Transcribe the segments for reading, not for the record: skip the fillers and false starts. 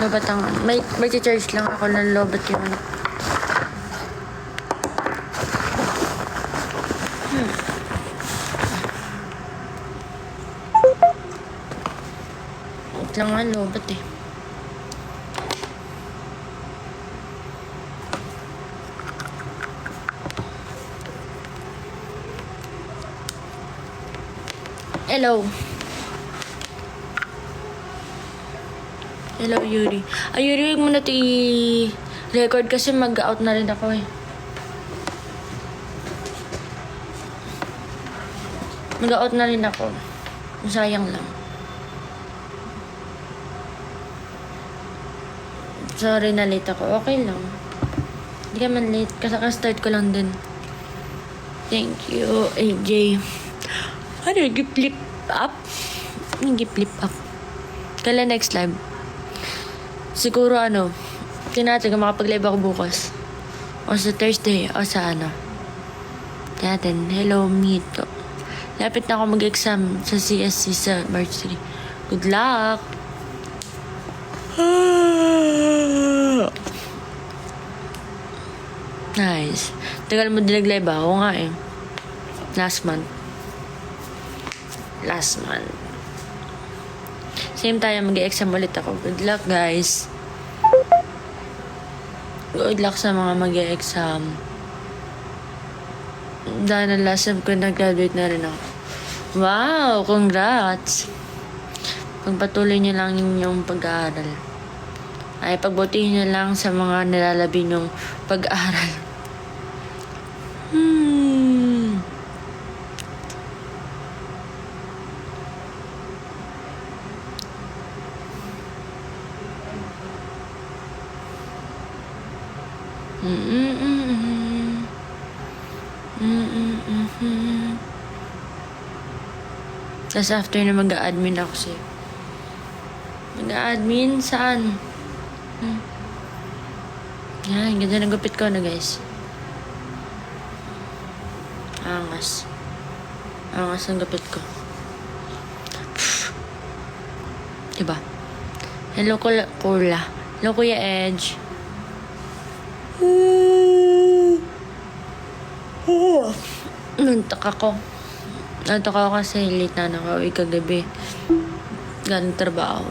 Lobat ang... May charge lang ako ng lobat yun. Wait lang nga, lobat eh. Hello. Hello, Yuri. Yuri, huwag mo na ito i-record kasi mag-out na rin ako eh. Mag-out na rin ako. Sayang lang. Sorry na late ako. Okay lang. Hindi ka man late. Kasi start ko lang din. Thank you, AJ. Ano, nag-flip up? Nag-flip up. Kala next live. Siguro tinatin kung makapag-live ako bukas. O sa Thursday, o sa Tinatin, hello, Mito. Lapit na ako mag-exam sa CSC sa March 3. Good luck! Nice. Tagal mo din nag-live ako nga eh. Last month. Same time, mag-exam ulit ako. Good luck, guys. Good luck sa mga mag-exam. Dahil na last time ko nag-graduate na rin ako. Wow! Congrats! Pagpatuloy niyo lang yung pag-aaral. Ay, pagbutihin niyo lang sa mga nilalabi niyong pag-aaral. Tapos after na mag-a-admin ako sa'yo. Mag-a-admin? Saan? Yan, ganda ng gupit ko na guys. Angas. Angas ang gupit ko. Diba? Hello, Kula. Hello, Kuya Edge. Nantak ako. Nantak ako kasi late na nakauwi kagabi. Galing trabaho.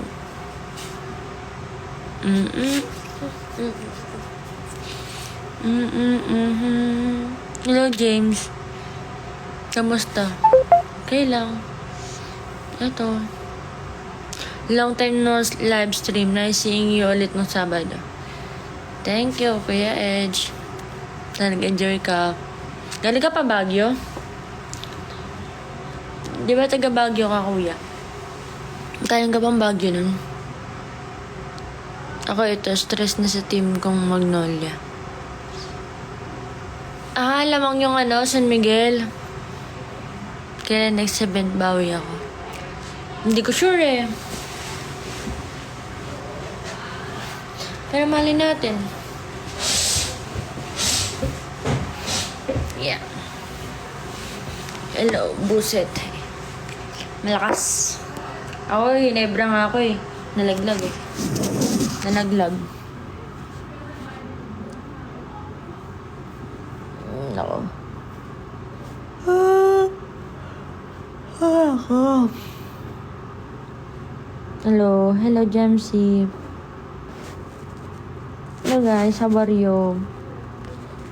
Hello, James. Kamusta? Okay lang. Ito. Long time no live stream. Nice seeing you ulit ng Sabado. Thank you, Kuya Edge. Nag-enjoy ka. Galing ka pa Baguio? Di ba taga Baguio ka, Kuya? Kaya ka pang Baguio nun? Ako ito, stress na sa team kong Magnolia. Lamang yung San Miguel. Kaya next event bawi ako. Hindi ko sure eh. Pero mali natin. Yeah. Hello, buset. Malakas. Ako hinebra nga ako eh. Nalaglag eh. Nalaglag. Nako. Hello Jamsi. Hello guys, how are you?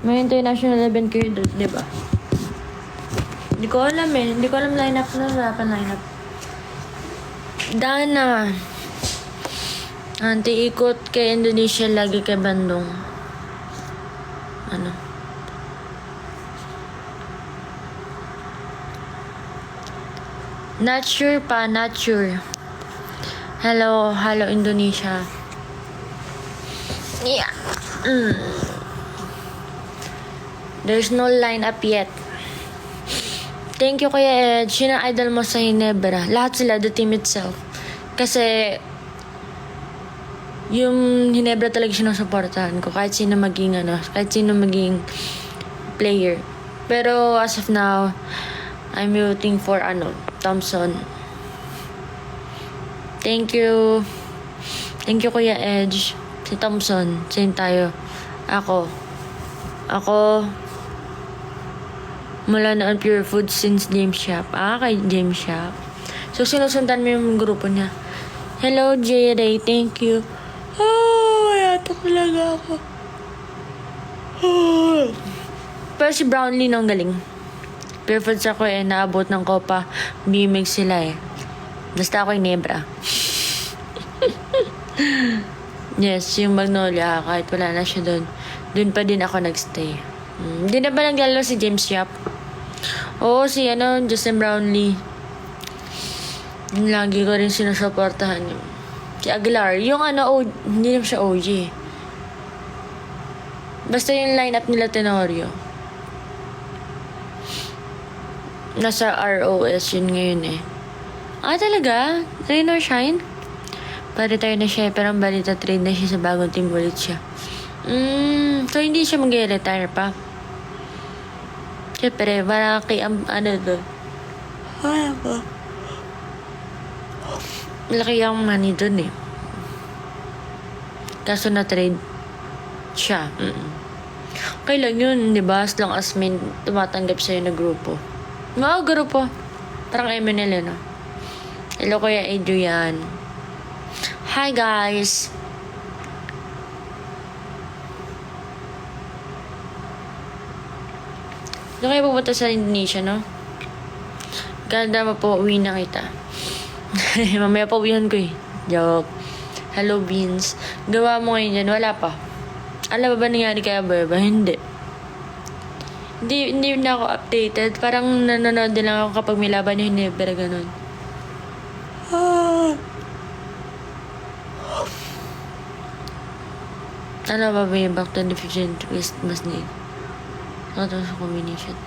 May international event kayo doon, di ba? Hindi ko alam eh. Hindi ko alam lineup na harapan lineup. Dana. Anti-ikot kay Indonesia lagi kay Bandung. Not sure pa, not sure. Hello Indonesia. Yeah. There's no lineup yet. Thank you Kuya Ed. Sino idol mo sa Hinebra? Lahat sila, the team itself. Kasi yung Hinebra talaga sinusuportahan ko. Kahit sino maging player. Pero as of now, I'm rooting for Thompson. Thank you. Thank you, Kuya Edge. Si Thompson. Same tayo. Ako, mula noon Pure Food since James Shop. Kay James Shop. So, sinusundan mo yung grupo niya. Hello, J-Ray. Thank you. Yatok talaga ako. Pero si Brownlee nang galing. Pure Foods ako naabot ng Copa. Bimig sila Basta ako Nebra. Yes, yung Magnolia, kahit wala na siya doon. Doon pa din ako nagstay. Hindi na ba naglalaro si James Yap? Oo, si Justin Brownlee. Lagi ko rin sinusuportahan yun. Si Aguilar. Yung hindi naman siya OG. Basta yung lineup nila Tenorio. Nasa ROS yun ngayon talaga? Rain or Shine? Pa-retire na siya, pero ang balita trade na siya sa bagong team ulit siya. So hindi siya mag-retire pa. Siyempre, malaki ang doon. Malaki ang money doon Kaso na trade siya. Okay lang yun, di ba? As long as may tumatanggap sa'yo na grupo. Mga grupo. Parang MNL Hello, Kuya Adrian. Hi, guys. Doon kayo pupunta sa Indonesia, no? Ganda po, uwi na kita. Mamaya pa uwihan ko Joke. Hello, Beans. Gawa mo ngayon dyan, wala pa. Alam ba nangyari kaya ba? Hindi na ako updated. Parang nanonood din lang ako kapag may laban yung Hinebra, ganun. Ano ba yung back to the 15th Christmas Day? Ito sa combination.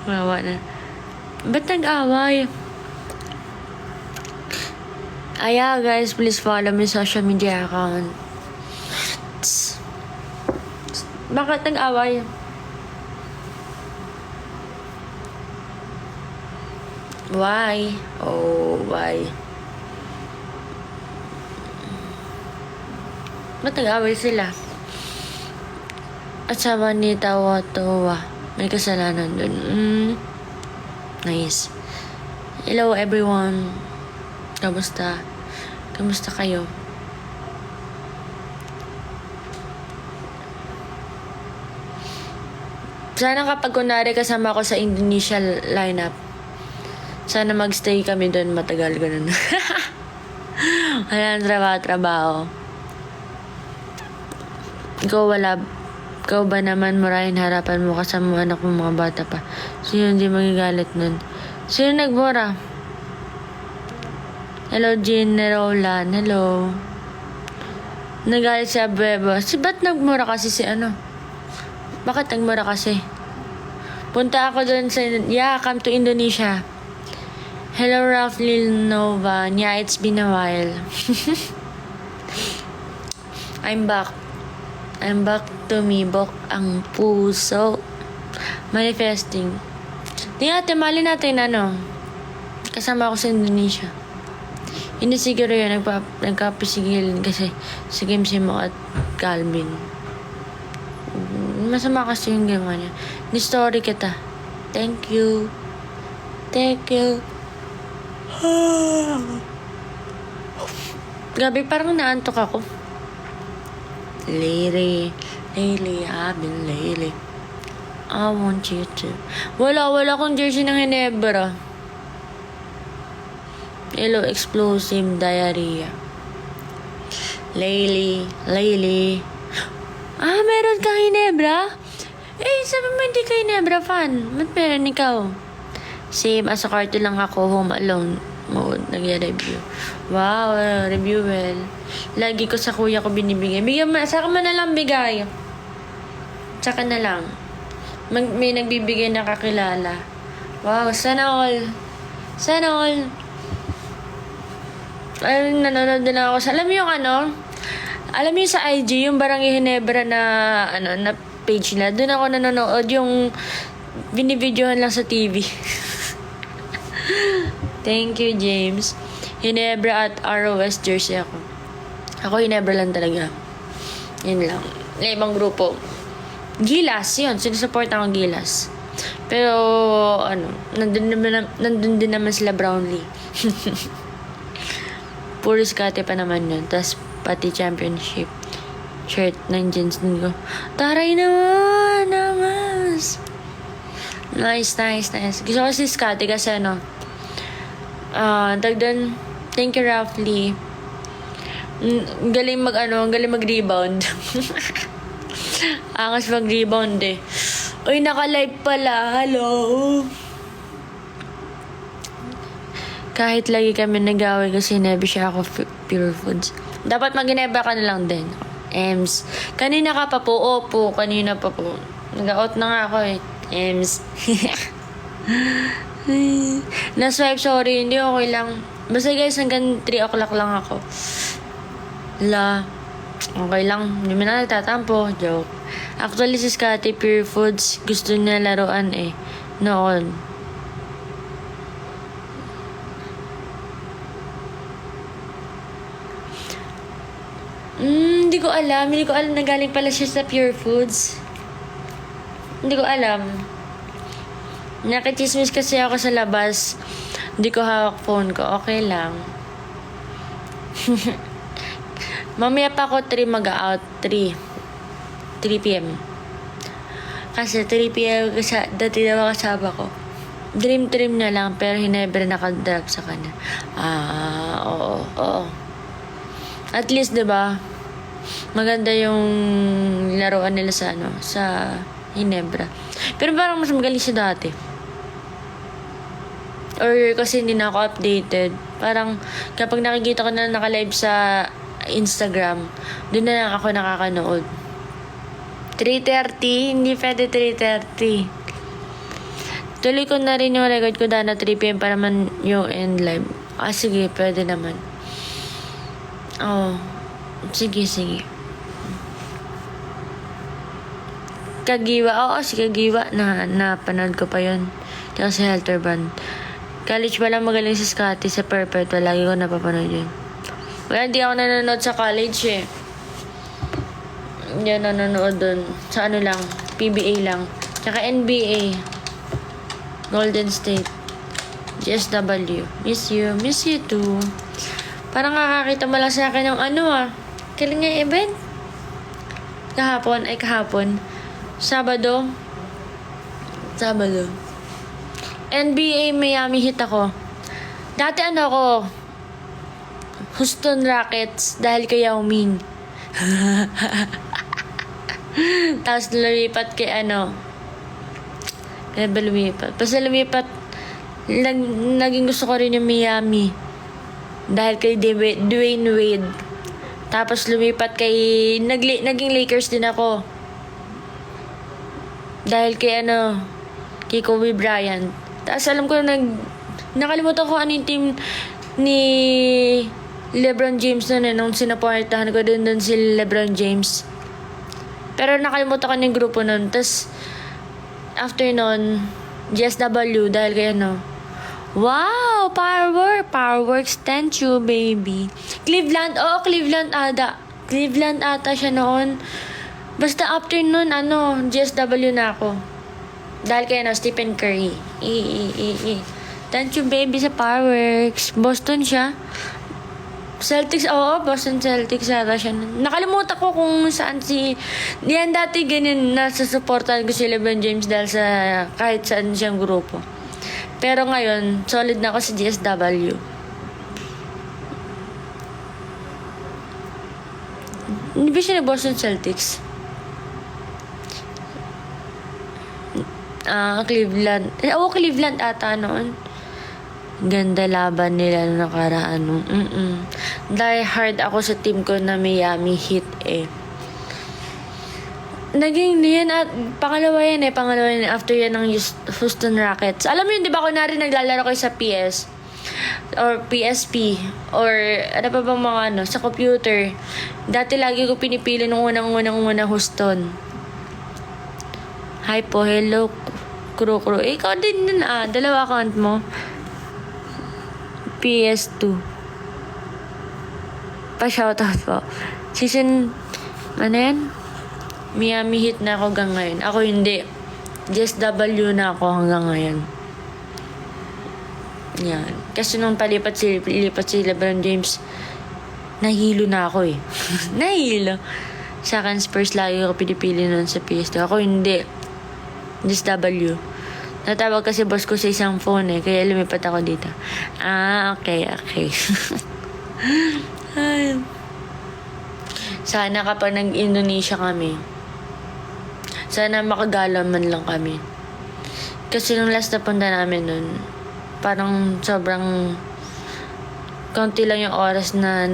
Wawa na. Ba't nag-away? Guys, please follow my social media account. Bakit nag-away? Why? Why? Ba't nag-away sila? Asawa ni Tawa. May kasalanan dun. Nice. Hello everyone. Kamusta? Kamusta kayo? Sana kapag kunwari kasama ko sa Indonesia lineup, sana magstay kami doon matagal ganun. Wala nang trabaho. Ikaw ba naman murahin harapan mo kasama anak mo mga bata pa? Sino hindi magigalit nun? Sino nagmura? Hello, Generolan. Hello. Nagalit si Abebo. Ba't nagmura kasi si Bakit nagmura kasi? Punta ako doon sa... come to Indonesia. Hello, Ralph Lilnova. Yeah, it's been a while. I'm back. Tumibok ang puso. Manifesting. Mali natin kasama ako sa Indonesia. Hindi siguro yun, nagkapisigil kasi si Kim Simo at Calvin. Masama kasi yung ginawa niya. Ni-story kita. Thank you. Gabi, parang naantok ako. Lately, I've been lately. I want you to. Wala akong jersey ng Hinebra. Hello, explosive diarrhea. Lately. Meron kang Hinebra? Sabi mo hindi ka Hinebra fan. Ba't meron ikaw? Same as a cartoon lang ako, Home Alone mode, nag-review. Wow, review well. Lagi ko sa kuya ko binibigay. Saka mo na lang bigay. Saka na lang. May nagbibigay na kakilala. Wow, sana all. Nanonood din ako sa... Alam mo yung Alam mo yung sa IG, yung Barangay Hinebra na na page nila. Doon ako nanonood yung binibidyohan lang sa TV. Thank you, James. Hinebra at ROS jersey ako. Ako Hinebra lang talaga. Yun lang. May ibang grupo. Gilas, yun. Sinusupport ako Gilas. Pero, nandun din naman sila Brownlee. Puro skate pa naman yun. Tapos, pati championship shirt ng jeans din ko. Taray naman! Namas! Nice. Gusto ko si Scotty kasi dagdan, thank you Roughly. Galing mag-rebound. Angas mag-rebound eh. Uy, naka-live pala. Hello. Kahit lagi kami nag-away kasi never siya ako Pure Foods. Dapat mag-ineba ka na lang din. Ems. Kanina ka pa po. Opo, kanina pa po. Nag-out na nga ako eh. Ems. Na-swipe, sorry. Hindi, okay lang. Basta guys, hanggang 3 o'clock lang ako. Okay lang. Hindi mo na nagtatampo. Joke. Actually, si Scotty Pure Foods, gusto niya laruan eh. Noon. Hindi ko alam na galing pala siya sa Pure Foods. Hindi ko alam. Nakichismis kasi ako sa labas. Hindi ko hawak phone ko. Okay lang. Mamaya pa ako 3 mag-out. 3 p.m. Kasi 3 p.m. dati daw kasama ko. Dream na lang pero Hinebra nakadrop sa kanya. Oo. At least, 'di ba? Maganda yung laruan nila sa Hinebra. Pero parang mas magaling siya dati. Or kasi hindi na ako updated. Parang kapag nakikita ko na naka-live sa Instagram, doon na lang ako nakakanood. 3:30? Hindi pwede 3:30. Tuloy ko na rin yung record ko na 3 p.m. para man yung end live. Sige, pwede naman. Sige. Kagiwa. Si Kagiwa. Napanood ko pa yun. Tsaka si Helterbrand. College pa lang magaling si Scotty sa Perpetual. Lagi ko napapanood yun. Wala, di ako nanonood sa college eh. Hindi ako nanonood dun. Sa lang. PBA lang. Tsaka NBA. Golden State. GSW. Miss you too. Parang kakakita mo lang sa akin ng kailan nga event? Kahapon. Sabado. NBA Miami Heat ako. Dati ako? Houston Rockets dahil kay Yao Ming. Tapos lumipat kay Kaya ba lumipat? Basta lumipat, naging gusto ko rin yung Miami. Dahil kay Dwayne Wade. Tapos lumipat kay... Naging Lakers din ako. Dahil kay kay Kobe Bryant. Tapos alam ko nakalimutan ko ano yung team ni LeBron James nung sinaportahan ko din si LeBron James. Pero nakalimutan ko yung grupo nun. Tapos after nun, GSW dahil kay Wow! Powerworks. Thank you, baby. Cleveland ata siya noon. Basta after nun, GSW na ako. Dahil kay Stephen Curry. Thank you, baby, sa Powerworks. Boston siya. Celtics, Boston Celtics ata siya. Nakalimutan ko kung saan Yan dati ganyan, nasa-supportan ko si LeBron James dahil sa kahit saan siyang grupo. Pero ngayon, solid na ako sa GSW. Hindi ba siya Boston Celtics? Cleveland. Cleveland ata noon. Ganda laban nila nung nakaraan. Die hard ako sa team ko na Miami Heat eh. Naging yan at pangalawa yan after yan ng Houston Rockets. Alam mo yun, di ba kunwari naglalaro kayo sa PS or PSP or ano pa bang mga sa computer. Dati lagi ko pinipili nung unang Houston. Hi po, hello Kuro. Ikaw din dalawa account mo. PS2. Pa-shoutout po. Season, ano yan? Miami Heat na ako hanggang ngayon. Ako hindi. Just W na ako hanggang ngayon. Yan. Kasi nung lipat si LeBron James, nahilo na ako eh. Nahilo. Sa akin, Spurs lagi ako pinipili nun sa PS2. Ako hindi. Just W. Natawag kasi boss ko sa isang phone eh. Kaya lumipat ako dito. Okay. Ay. Sana kapag nag-Indonesia kami, sana makagala man lang kami. Kasi nung last na punta namin nun, parang sobrang konti lang yung oras na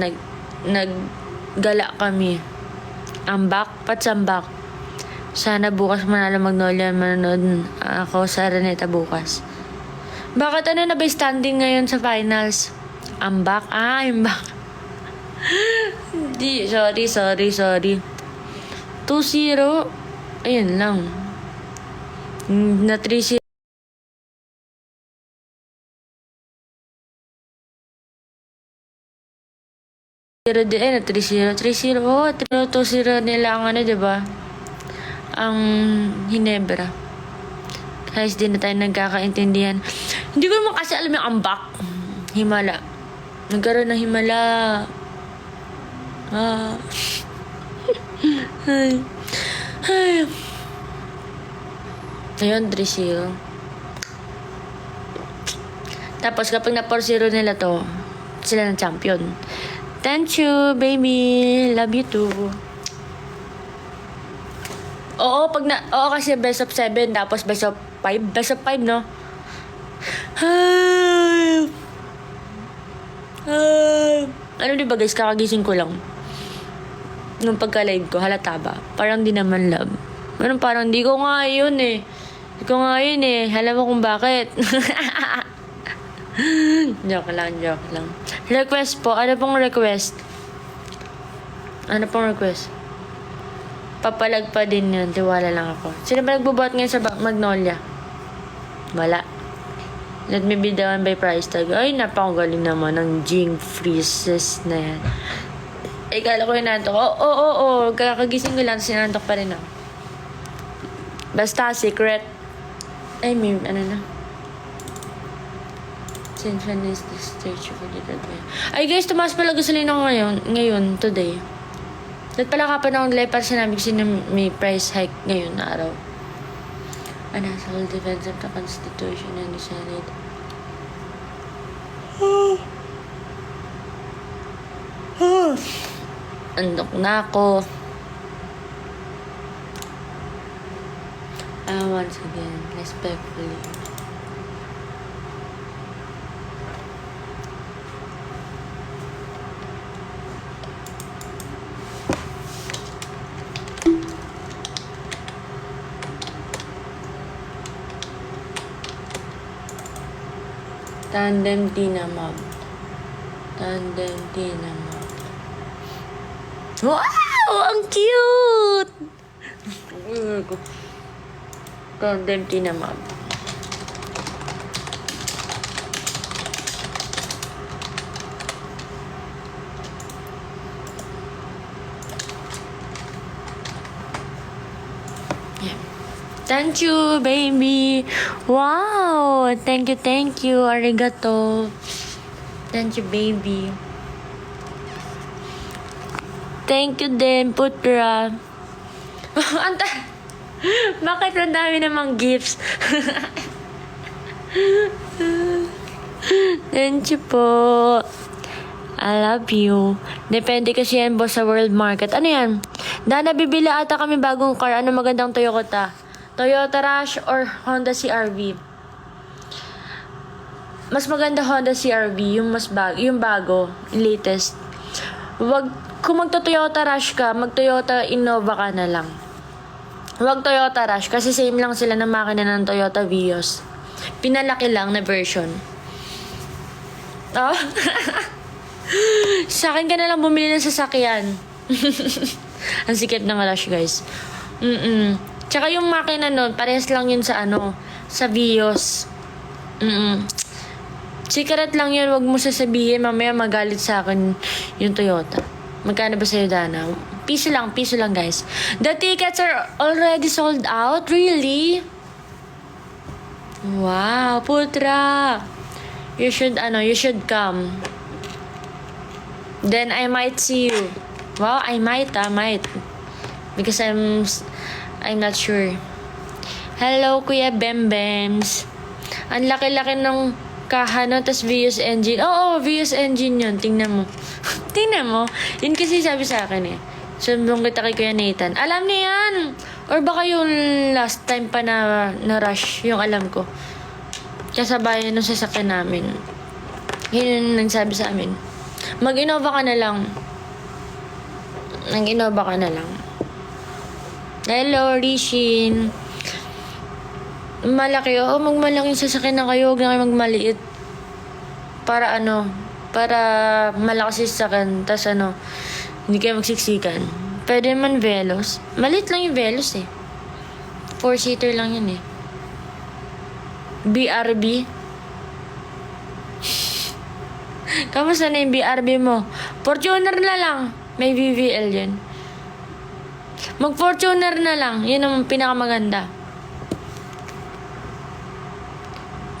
naggala kami. Patsambak. Sana bukas manalo Magnolia, manonood ako sa Araneta bukas. Bakit ano na ba standing ngayon sa finals? Ambak? Ambak. Di, sorry. 2-0. Ayun lang. Na 3-0. Na 3-0. 3-0. Oh, 2-0 nila ang ano, diba? Ang Hinebra. Guys, di na tayo nagkakaintindihan. Hindi ko naman kasi alam yung ambak. Himala. Nagkaroon ng himala. Ay. Ayun, 3-0. Tapos kapag na 4-0 nila to, sila ng champion. Thank you, baby. Love you too. Oo, kasi best of 7, tapos best of 5. Best of 5, no? Ano diba guys, kakagising ko lang. Nung pagka-live ko, halata ba? Parang di naman love. Parang di ko nga yun eh. Alam mo kung bakit. Joke lang. Request po. Ano pong request? Papalag pa din yun. Tiwala lang ako. Sino ba nagbubuhat ngayon sa Magnolia? Wala. Let me be the one by price tag. Ay, napakagaling naman ng Jing Freezes na yan. Ay, kala ko yung nantok. Oo. Kakagising ko lang, sinantok pa rin ako. Basta, secret. Ay, may, ano na. Central is the stage of the way. Ay, guys, tumaas pala gasolina ko ngayon, today. Dapat pala ka pa na online para sinabi ko may price hike ngayon na araw. Ano, sa whole defense of the Constitution and the Senate. Andok na ako. Once again, respectfully. Tandem Tinamab. Wow! Ang cute! Tandem Tinamab. Thank you, baby. Wow. Thank you. Arigato. Thank you, baby. Thank you din, Putra. Bakit ang dami namang gifts? Thank you po. I love you. Depende kasi yan, boss, sa world market. Ano yan? Dana, bibili ata kami bagong car. Ano magandang Toyota? Toyota Rush or Honda CR-V? Mas maganda Honda CR-V, yung bago, yung latest. Kung magto-Toyota Rush ka, mag-Toyota Innova ka na lang. Huwag Toyota Rush kasi same lang sila ng makina ng Toyota Vios. Pinalaki lang na version. Oh? Sa akin ka na lang bumili ng sasakyan. Ang sikip ng Rush, guys. Tsaka yung makina nun, parehas lang yun sa sa Vios. Secret lang yun, wag mo sasabihin. Mamaya magalit sa akin yung Toyota. Magkano ba sa'yo, Dana? Piso lang, guys. The tickets are already sold out? Really? Wow, Putra. You should come. Then I might see you. Wow, I might. Because I'm not sure. Hello, Kuya Bembems. Ang laki-laki ng kahano, tas Vios Engine. Oo, Vios Engine yun. Tingnan mo. Tingnan mo. Yun kasi sabi sa akin eh. Sumbong kita kay Kuya Nathan. Alam niya yan. Or baka yung last time pa na rush yung alam ko. Kasabayan nung sasakyan namin. Yun yung nagsabi sa amin. Mag-Innova ka na lang. Nag-Innova ka na lang. Hello, Rishin. Malaki, magmalaking sasakyan na kayo. Huwag na kayo magmaliit. Para malakas yung sasakyan. Tas hindi kayo magsiksikan. Pwede naman Velos. Maliit lang yung Velos eh. 4-seater lang yun eh. BRB. Kamusta na yung BRB mo? Fortuner na lang. May VVL yun. Mag-Fortuner na lang. Yun ang pinakamaganda.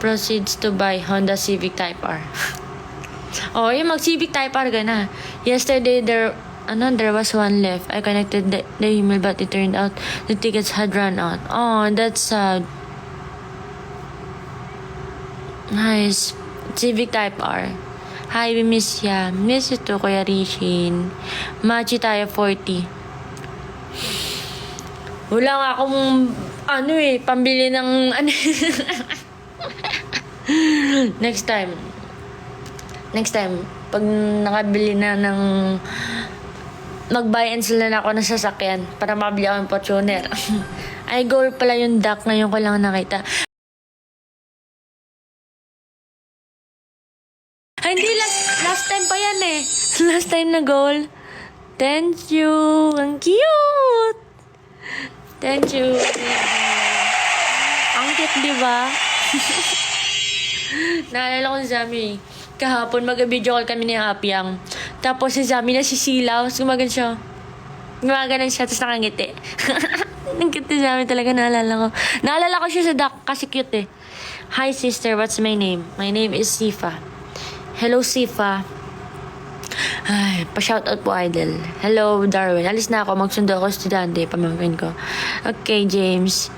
Proceeds to buy Honda Civic Type R. Yung mag-Civic Type R ka na. Yesterday, there was one left. I connected the email but it turned out the tickets had run out. Oh, that's sad. Nice. Civic Type R. Hi, we miss ya. Miss you too, Kuya Rishin. Machi tayo 40. Wala nga akong pambili ng Next time, pag nakabili na ng mag-buy and sell na ako ng sasakyan para mabili ako ng Fortuner. Ay, goal pala yung duck. Ngayon ko lang nakita. Ay, hindi. Last time pa yan eh. Last time na goal. Thank you. Ang cute. Thank you. Ang cute, di ba? Naalala ko si Zami. Kahapon, mag-video call kami ni Apyang. Tapos si Zami nasisilaw. Gumaganon siya, tapos nakangiti. Ang cute ni Zami talaga, naalala ko. Naalala ko siya sa duck kasi cute eh. Hi sister, what's my name? My name is Sifa. Hello Sifa. Ay, pa-shoutout po idol. Hello Darwin. Alis na ako, magsundo ako estudyante, pamangkin ko. Okay, James.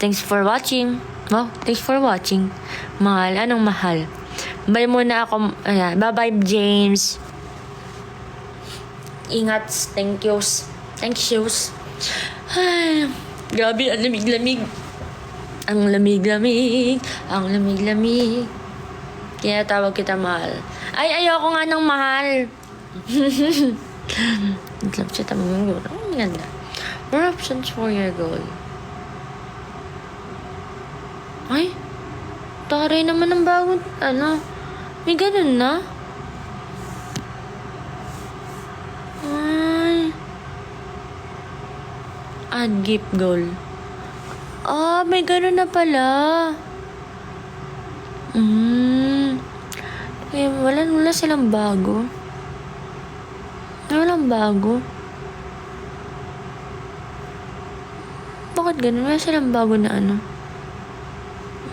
Thanks for watching. Thanks for watching. Mahal. Anong mahal? Bye muna ako. Bye-bye, James. Ingat. Thank yous. Ay, grabe, ang lamig-lamig. Ang lamig-lamig. Kaya tawag kita mahal. Ay, ayoko nga ng mahal. Itlog siya tamang yun. Ang ganda. More options for your goal. Ay, taray naman ng bagong, may ganun na. Ay, add gift goal. May ganun na pala. Wala silang bago. Walang bago. Bakit ganun? Wala silang bago na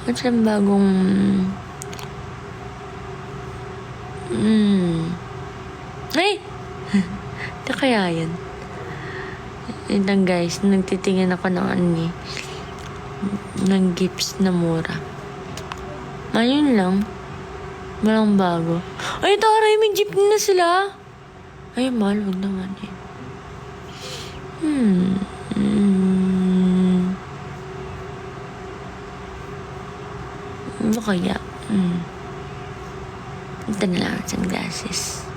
Wala silang bagong ay! Ito kaya yan. Yun lang guys, nagtitingin ako ng ng gifts na mura. Ayun lang. Walang bago. Ay, taray, may jeep na sila. Ay, mahal, wag naman eh. Ano kaya? Ito na lang, sunglasses.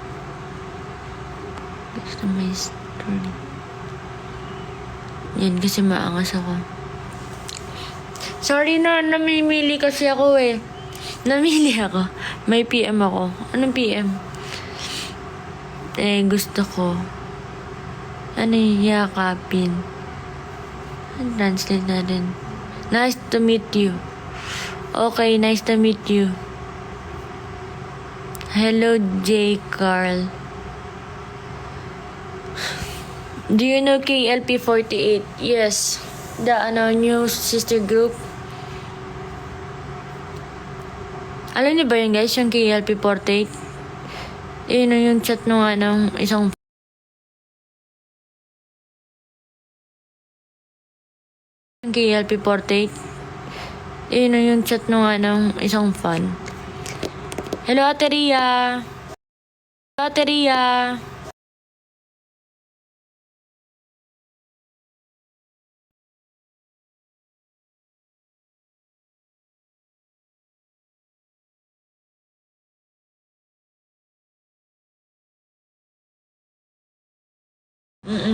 Gusto may story. Yan, kasi maangas ako. Sorry na, namimili kasi ako eh. Namili ako. May PM ako. Anong PM? Gusto ko. Yakapin. Translate natin. Nice to meet you. Okay, nice to meet you. Hello, J. Carl. Do you know KLP48? Yes. The new sister group. Alam niyo ba yun guys, yung KLP48? Yun yung chat nung isang KLP48. Yun yung chat nung isang fan. Hello, Ate Ria. Hello, Ate Ria.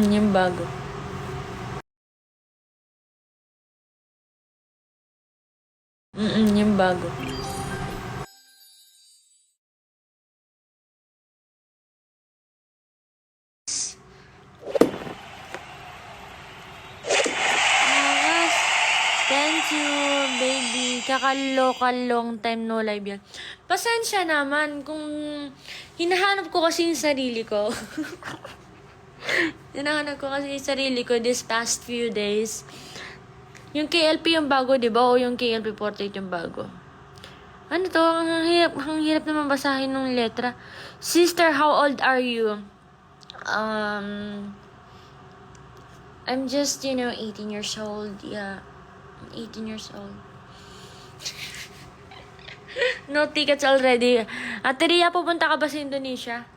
Yung bago. Yung bago. Thank you, baby. Kakaloka long time no live yan. Pasensya naman kung hinahanap ko kasi yung sarili ko. Hinahanap ko kasi yung sarili ko this past few days. Yung KLP yung bago, di ba? O yung KLP48 yung bago. Ano to? Ang hirap naman basahin ng letra. Sister, how old are you? I'm just, 18 years old. Yeah. 18 years old. No tickets already. Ate Ria, pupunta ka ba sa Indonesia?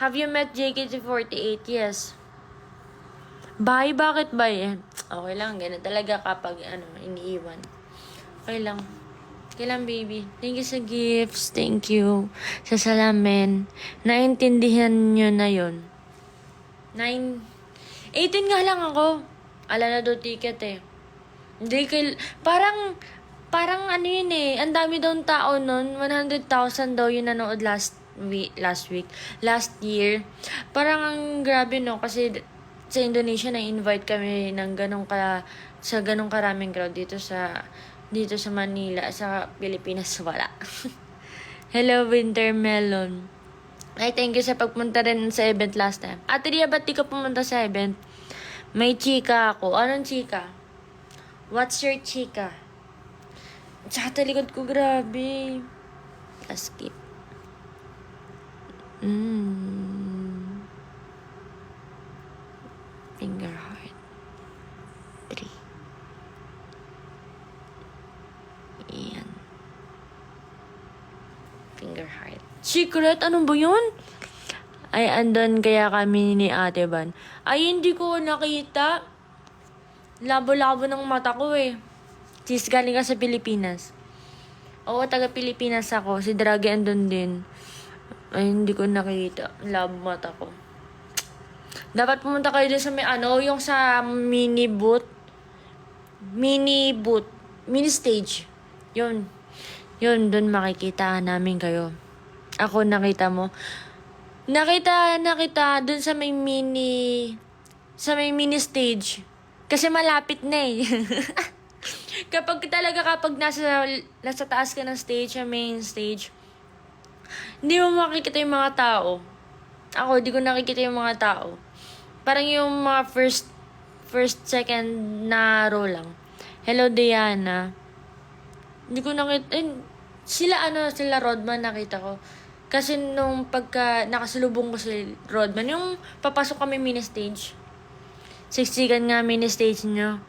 Have you met JKT48? Yes. Bye? Bakit bye? Okay lang. Ganun talaga kapag iniiwan. Okay lang. Okay lang, baby. Thank you sa gifts. Thank you. Sa salamin. Naintindihan nyo na yun. 18 nga lang ako. Ala na daw ticket eh. Hindi parang yun eh. Ang dami daw tao nun. 100,000 daw yung nanood last year. Parang ang grabe no. Kasi sa Indonesia na-invite kami ng sa ganong karaming crowd dito sa Manila. Sa Pilipinas wala. Hello, Wintermelon. Ay, thank you sa pagpunta rin sa event last time. Ate Ria, ba't di ka pumunta sa event? May chika ako. Anong chika? What's your chika? Tsaka talikod ko, grabe. Skip. Finger heart. 3. Ayan. Finger heart. Secret? Ano ba yun? Ay, andon kaya kami ni Ate Van. Ay, hindi ko nakita. Labo-labo ng mata ko eh. Sis, galing ka sa Pilipinas. Oo, taga Pilipinas ako. Si Draghi andun din. Ay, hindi ko nakita. Labo mata ko. Dapat pumunta kayo din sa yung sa mini booth. Mini stage. Yun, dun makikita namin kayo. Ako, nakita mo. Nakita dun sa may mini stage. Kasi malapit na eh. kapag nasa taas ka ng stage, sa main stage, hindi mo makikita yung mga tao. Ako, di ko nakikita yung mga tao. Parang yung mga first, second na row lang. Hello, Diana. Hindi ko nakita. Sila Rodman nakita ko. Kasi nung pagka nakasalubong ko si Rodman, yung papasok kami mini stage. Siksikan nga mini stage nyo.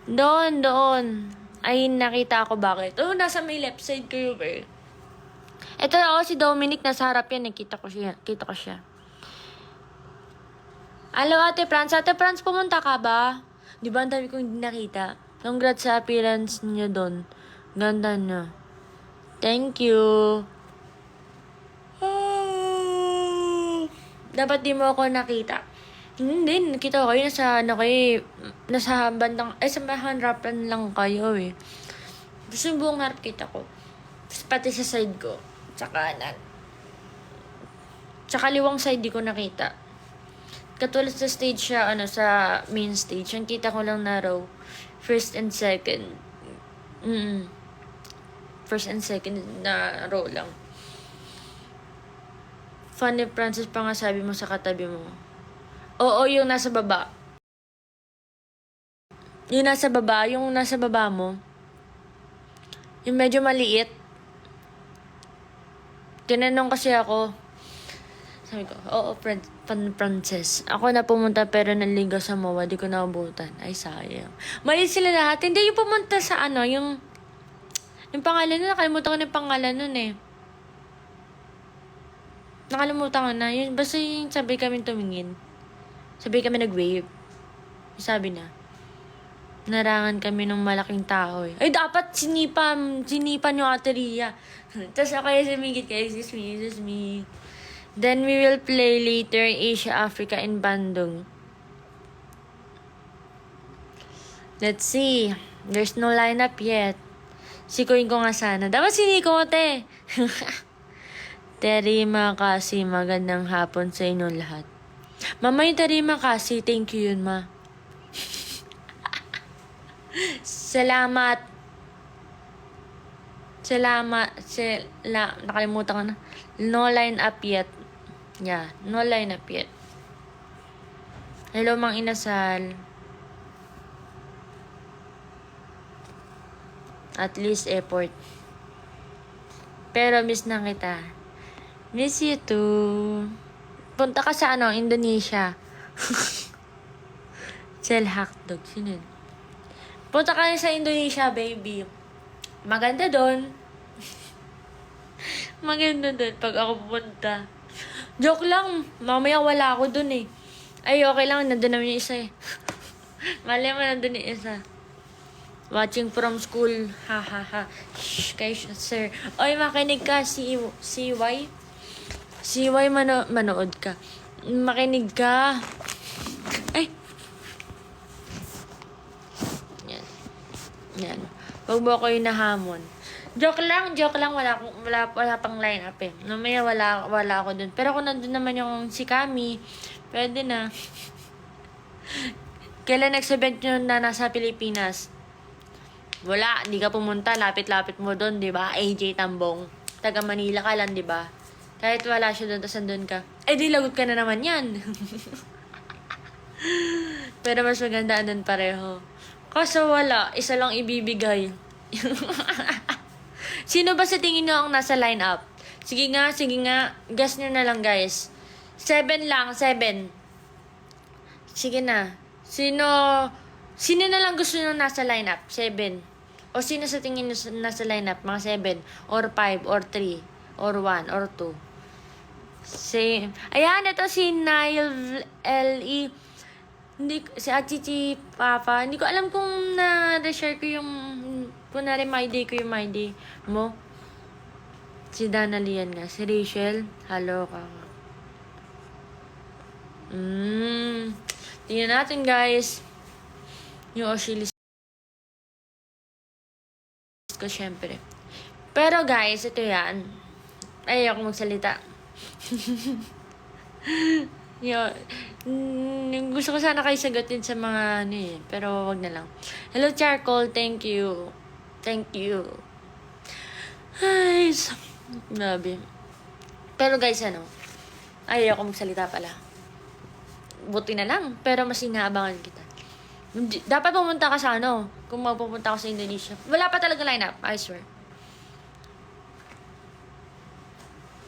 Doon. Ay, nakita ako bakit. Nasa may left side kayo ba eh. Ito si Dominic, nasa harap yan. Kita ko siya. Hello, Ate Franz. Ate Franz, pumunta ka ba? Di ba ang dami kong hindi nakita? Congrats sa appearance niyo doon. Ganda na. Thank you. Dapat di mo ako nakita. Hindi, nakita ko kayo nasa bandang, sa harapan lang kayo eh. Gusto yung buong harap kita ko. Pati sa side ko. Sa kanan. Sa kaliwang side di ko nakita. Katulad sa stage siya, sa main stage. Ang kita ko lang na row. First and second. first and second na row lang. Funny Francis pa nga sabi mo sa katabi mo. Oo, yung nasa baba. Yung nasa baba mo. Yung medyo maliit. Tinanong kasi ako. Sabi ko, oo, Frances. Ako na pumunta pero naligaw sa MOA. Di ko naabutan. Ay, sayang. Mali sila lahat. Hindi yung pumunta sa yung pangalan nun. Nakalimutan ko na yung pangalan nun eh. Nakalimutan ko na. Yun, basta yung sabay kami tumingin. Sabay kami nag-wave. Sabi na. Narangan kami ng malaking tao eh. Ay, dapat sinipan yung Ate Ria. Tapos ako yung sumigit kayo, excuse me. Then we will play later Asia, Africa, in Bandung. Let's see. There's no lineup yet. Sikuin ko nga sana. Dapat sinikote. Terima kasi magandang hapon sa inyong lahat. Mama, yung Terima kasi, thank you yun, ma. Salamat. Nakalimutan ko na. No line up yet. Yeah, no line up yet. Hello, Mang Inasal. At least airport. Pero miss na kita. Miss you too. Punta ka sa Indonesia. Sell hotdog. Sino yun? Punta ka sa Indonesia, baby. Maganda doon. Maganda doon pag ako pupunta. Joke lang. Mamaya wala ako doon eh. Ay, okay lang. Nandun naman yung isa eh. Mali mo nandun yung isa. Watching from school. Ha ha ha. Shh, kayo sir. Oy, makinig ka. CY? CY, manood ka. Makinig ka. Ay. Yan. Huwag mo ako yung nahamon. Joke lang. Wala pang line up eh. Namaya wala ako dun. Pero kung nandun naman yung si Kami, pwede na. Kailan next event nyo na nasa Pilipinas? Wala. Hindi ka pumunta. Lapit-lapit mo dun, di ba? AJ Tambong. Taga Manila ka lang, di ba? Kahit wala siya dun, tas andun ka. Eh, di lagot ka na naman yan. Pero mas maganda andun pareho. Kaso wala, isa lang ibibigay. Sino ba sa tingin nyo ang nasa lineup? Sige nga. Guess nyo na lang, guys. 7 lang, 7. Sige na. Sino na lang gusto nyo nasa lineup? 7. O sino sa tingin nyo nasa lineup? Mga 7, or 5, or 3, or 1, or 2. Same. Ayan, ito si Nile L.E. Si Achichi Papa, hindi ko alam kung na-share ko yung, kunwari my day ko yung my day mo. Si Dana Lian nga. Si Rachel, hello ka. Tingnan natin guys. Yung Oshilis ko syempre. Pero guys, ito yan. Ayoko magsalita. Gusto ko sana kayo sagutin sa mga pero wag na lang. Hello Charcoal, thank you. Ay, grabe. Pero guys, ayoko magsalita pala. Buti na lang, pero mas inaabangan kita. Dapat pumunta ka sa kung magpupunta ako sa Indonesia. Wala pa talaga lineup, I swear.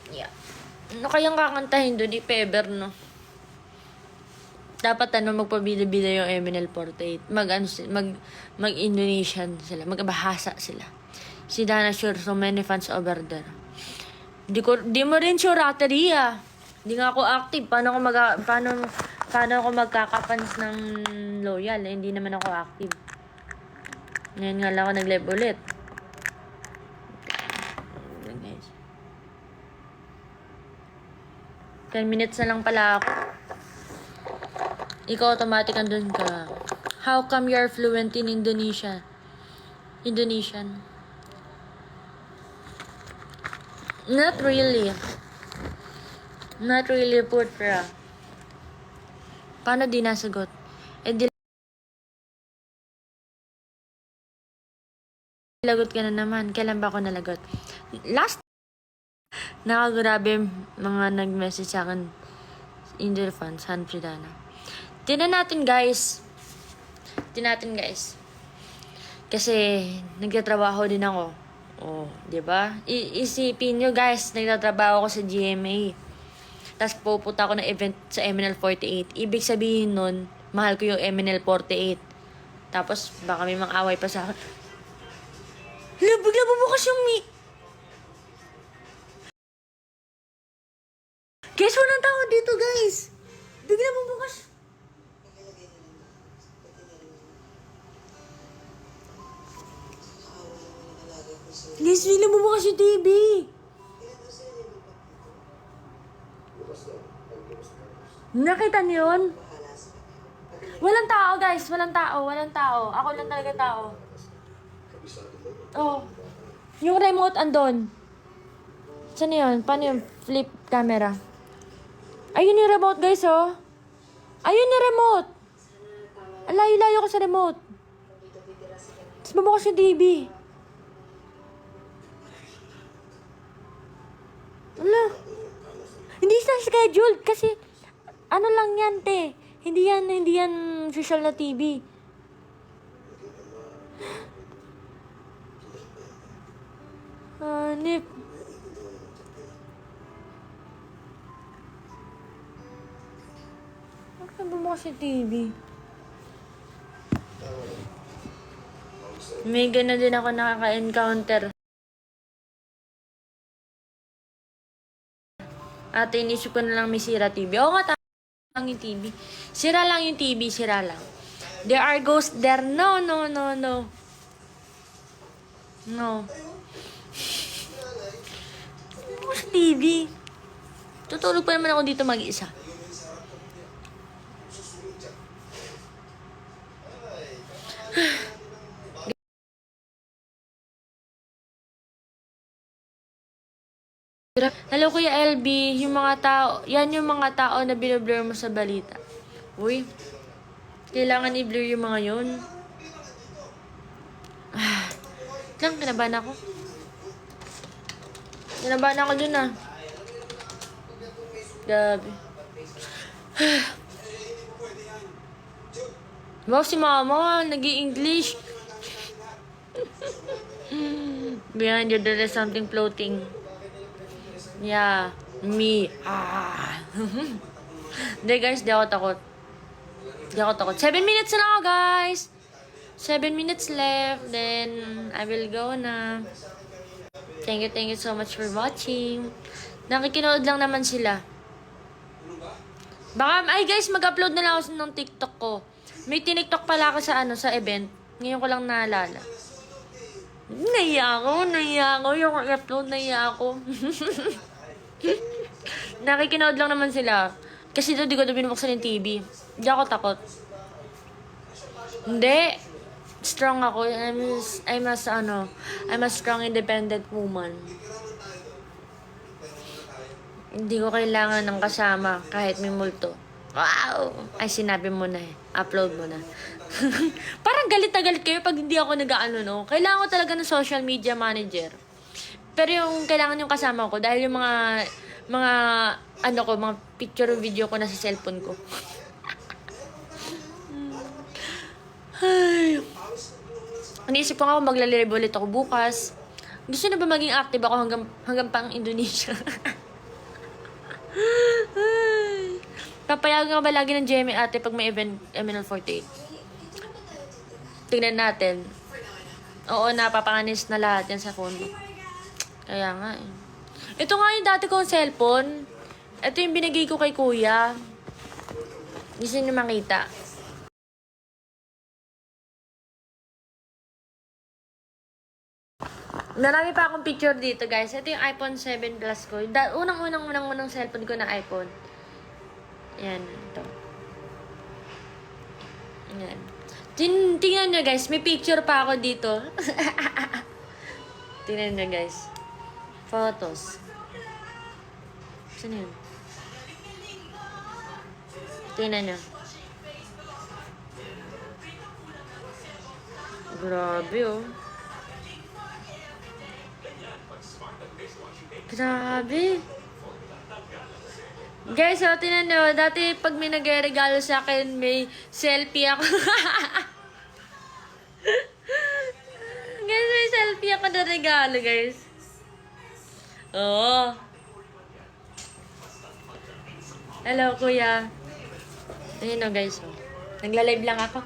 Yeah. Ano kayang kakantahin doon? If-ever, no? Dapat magpabida-bida yung MNL48. Mag-Indonesian sila. Magbahasa sila. Si Dana sure, so many fans over there. Di mo rin sure, Ate Ria. Di nga ako active. Paano ako magkakapans ng loyal? Hindi naman ako active. Ngayon nga lang ako nag-live ulit. Guys. 10 minutes na lang pala ako. Ikaw automatic andun ka. How come you're fluent in Indonesian? Not really, Putra. Paano di nasagot? Eh, di Lagot ka na naman. Kailan ba ako nalagot? Last nakagurabe mga nag-message sa akin. Angel fans, Han Fridana. Tinan natin guys. Kasi nagtatrabaho din ako. Oh, 'di ba? Isipin nyo guys, nagtatrabaho ako sa GMA. Tapos pupunta ako ng event sa MNL48. Ibig sabihin nun, mahal ko yung MNL48. Tapos baka may mga away pa sa akin. Hala, bigla bubukas yung mic. Guys, walang tao dito guys. Bigla bubukas. Guys, bigla bubukas yung TV. Nakita niyo yun? Walang tao guys, walang tao. Ako lang talaga tao. Oh. Yung remote andon. Saan yun? Paano yung flip camera? Ayun yung remote guys oh. Ayun yung remote. Ang layo-layo ko sa remote. Tapos mabukas yung TV. Wala. Hindi siya scheduled kasi ano lang yan te. Hindi yan social na TV. Hanip. Bakit bumukas yung TV? May gana din ako nakaka-encounter. At inisip ko na lang may sira TV. Oo nga, lang yung TV. Sira lang yung TV, sira lang. There are ghosts there. No. Sa TV. Tutulog pa naman ako dito mag-isa. Hello Kuya LB, yung mga tao, yan yung mga tao na binablur mo sa balita. Uy, kailangan i-blur yung mga yun. Lang, kinabahan ako. Kinabahan ako dun ah. Gabi. Wow, si mama, nag-i-English. Behind you, there is something floating. Yeah, me. Hindi guys, di ako takot. 7 minutes na ako guys. 7 minutes left. Then, I will go na. Thank you so much for watching. Nakikinood lang naman sila. Baka, ay guys, mag-upload na lang ako ng TikTok ko. May TikTok pala ako sa event. Ngayon ko lang naalala. Naiya ako. Yung upload, naiya ako. Nakikinood lang naman sila. Kasi di ko na binubuksan yung TV. Hindi ako takot. Hindi. Strong ako. I'm a strong independent woman. Hindi ko kailangan ng kasama kahit may multo. Wow! Ay, sinabi mo na eh. Upload mo na. Parang galit na galit kayo pag hindi ako nag-ano, no? Kailangan ko talaga ng social media manager. Pero yung kailangan yung kasama ko dahil yung mga picture video ko na sa cellphone ko. Ay. Iniisip ko nga kung maglalib ulit ako bukas. Gusto na ba maging active ako hanggang pang Indonesia? Papayagan nga ba lagi ng GMA ate pag may event MNL48? Tingnan natin. Oo, napapanganis na lahat yan sa phone. Kaya nga eh. Ito nga yung dati kong cellphone. Ito yung binigay ko kay kuya. Gusto nyo makita. Marami pa akong picture dito guys. Ito yung iPhone 7 Plus ko. Unang cellphone ko na iPhone. Yan. Ito. Yan. Tingnan nyo guys. May picture pa ako dito. Tingnan nyo guys. Photos. Saan yun? Tingnan nyo. Grabe oh. Grabe. Guys, so tinan nyo, dati pag may nagre-regalo sa akin, may selfie ako. Guys, may selfie ako na regalo, guys. Oo. Hello, kuya. Ayun o, guys. Oh. Nagla-live lang ako.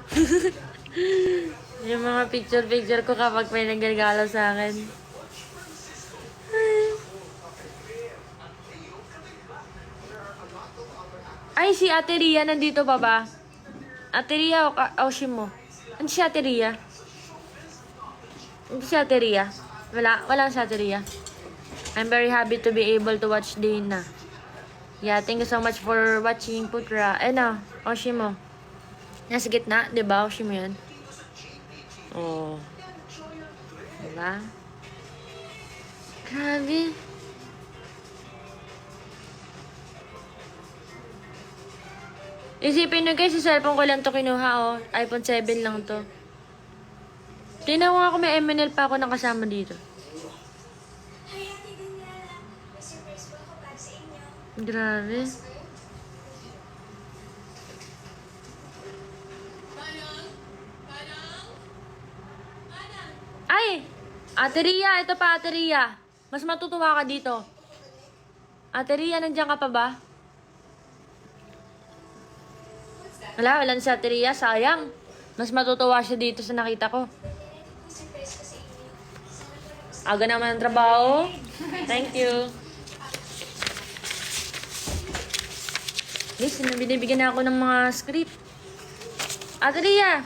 Yung mga picture-picture ko kapag may nagregalo sa akin. Ay, si Ate Ria nandito pa ba? Ate Ria o Shimo? Ano si Ate Ria? Ano si Ate Ria? Wala si Ate Ria. I'm very happy to be able to watch Dana. Yeah, thank you so much for watching Putra. Ano? Oshimo. Nasa gitna, di ba? Oshimo yan. Oh. Diba? Grabe. Isipin nyo guys, sa cellphone ko lang to kinuha, oh. iPhone 7 lang to. Tinawa ko may MNL pa ako nakasama dito. Grabe. Ay! Ate Ria, ito pa Ate Ria. Mas matutuwa ka dito. Ate Ria, nandiyan ka pa ba? Wala na si Ate Ria, sayang. Mas matutuwa siya dito sa nakita ko. Aga naman ang trabaho. Thank you. Guys, binibigyan na ako ng mga script. Ate Ria!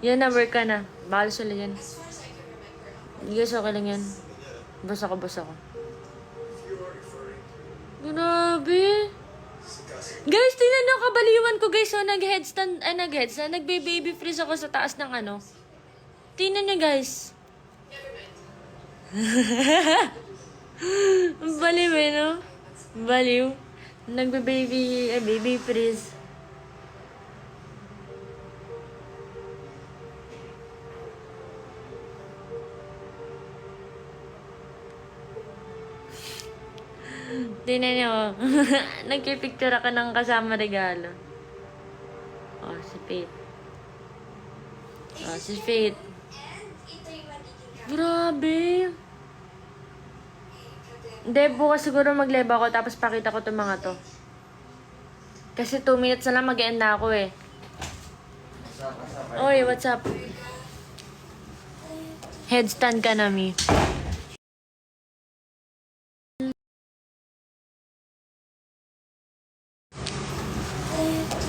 Yan na, work ka na. Bahala sila yan. Guys, okay lang yan. Basta ko. Grabe. Guys, tingnan nyo kabaliwan ko guys. So, nagbe-baby freeze ako sa taas ng ano. Tingnan nyo guys. Baliw eh, no? Baliw. Baby freeze. Tingnan nyo. Nagpipicture ako ng kasama regalo. Oh, si Faith. Oh, si Faith. Grabe. Hindi, bukas siguro mag-live ako tapos pakita ko itong mga to. Kasi 2 minutes na lang mag-end na ako eh. Oy, what's up? Headstand ka na, Mi.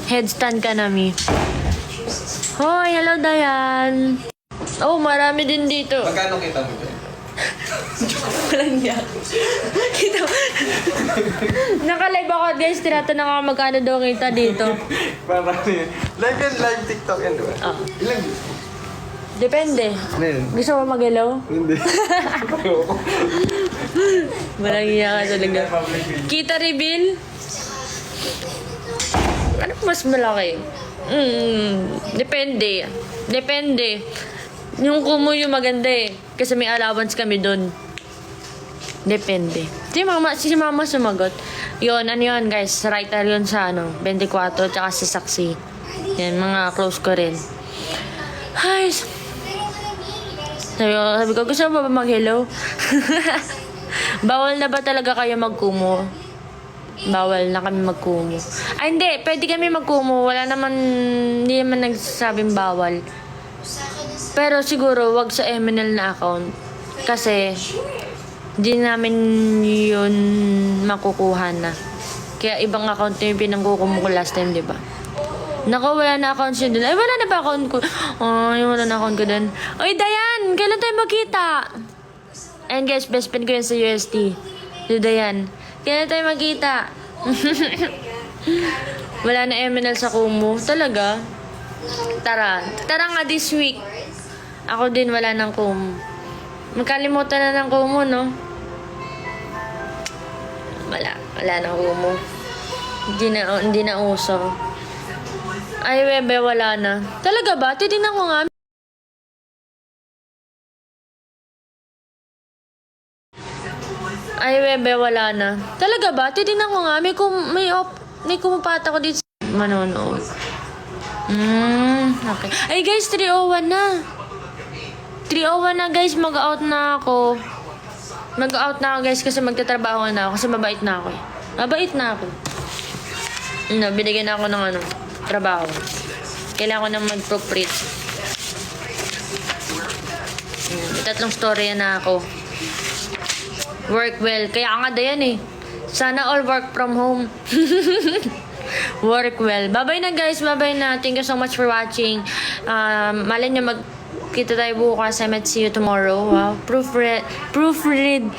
Headstand ka na, Mi. Hoy, hello, Dayan. Oh, marami din dito. Magkano kita mo dyan? Walang niya. Kita mo. Naka-live ako, guys. Tinatanong ako magkano daw kita dito. Parang yun. Live yan, live TikTok yan, diba? Oh. Ilang views? Depende. Ano yun? Gusto mo mag-hello? Hindi. Ayoko. Walang iya ka talaga. Kita reveal? Ano mas malaki? Depende. Depende. Yung kumo yung maganda eh. Kasi may allowance kami dun. Depende. Si mama sumagot. Yun, ano yun guys. Writer yun sa 24 tsaka si Saksi. Yan, mga close ko rin. Ay, sabi ko, gusto mo ba mag-hello? Bawal na ba talaga kayo magkumo? Bawal na kami magkumo. Ay, hindi. Pwede kami magkumo. Hindi naman nagsasabing bawal. Pero siguro, wag sa MNL na account. Kasi, di namin yun makukuha na. Kaya ibang account na yung pinangkukumo ko last time, di ba? Naku, wala na account siya dun. Ay, wala na ba account ko? Ay, wala na account ko dun. Oy, Dayan! Kailan tayo magkita? Ayan guys, best friend ko yun sa UST. Si Dayan. Kailan tayo magkita? Wala na MNL sa Kumu. Talaga? Tara. Tara nga this week. Ako din wala ng Kumu. Magkalimutan na ng Kumu, no? Wala. Wala ng Kumu. Hindi na uso. Ay, webe, wala na. Talaga ba? Titignan ko nga. Ay, webe, wala na. Talaga ba? Titignan ko nga. May kumupata ko dito. Manonood. Okay. Ay, guys, 3:01 na. 3:01 na, guys. Mag-out na ako. Mag-out na ako, guys, kasi magtatrabaho na ako. Kasi mabait na ako. Mabait na ako. Binigyan na ako ng trabaho. Kailangan ko nang mag-proofread. May 3 storya na ako. Work well. Kaya nga yan eh. Sana all work from home. Work well. Bye-bye na, guys. Bye-bye na. Thank you so much for watching. Malay nyo kita tayo bukas. I might see you tomorrow. Wow. Proofread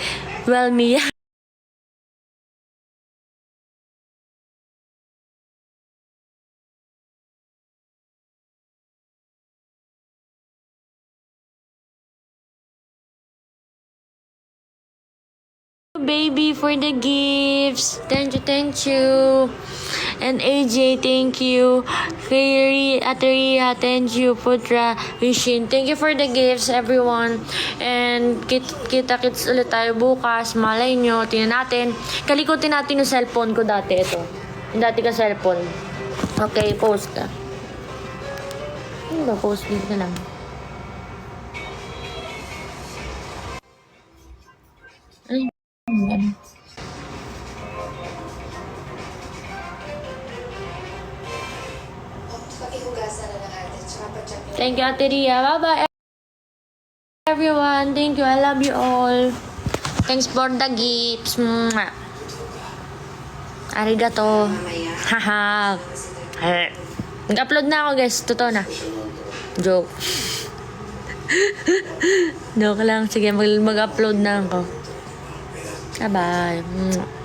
well me. Baby for the gifts. Thank you. And AJ, thank you. Kay Ateria, thank you. Putra, Vishin, thank you for the gifts, everyone. And kita-kits ulit tayo bukas. Malay nyo, tingnan natin. Kalikutin natin yung cellphone ko dati. Ito. Yung dati ka cellphone. Okay, post ka. Ano ba? Post dito na lang. Ay. Thank you, Ate Ria. Bye-bye, everyone. Thank you. I love you all. Thanks for the gifts. Mwah. Arigato. Haha. Nag-upload na ako, guys. Totoo na. Joke. Joke lang. Sige, mag-upload na ako. Bye-bye.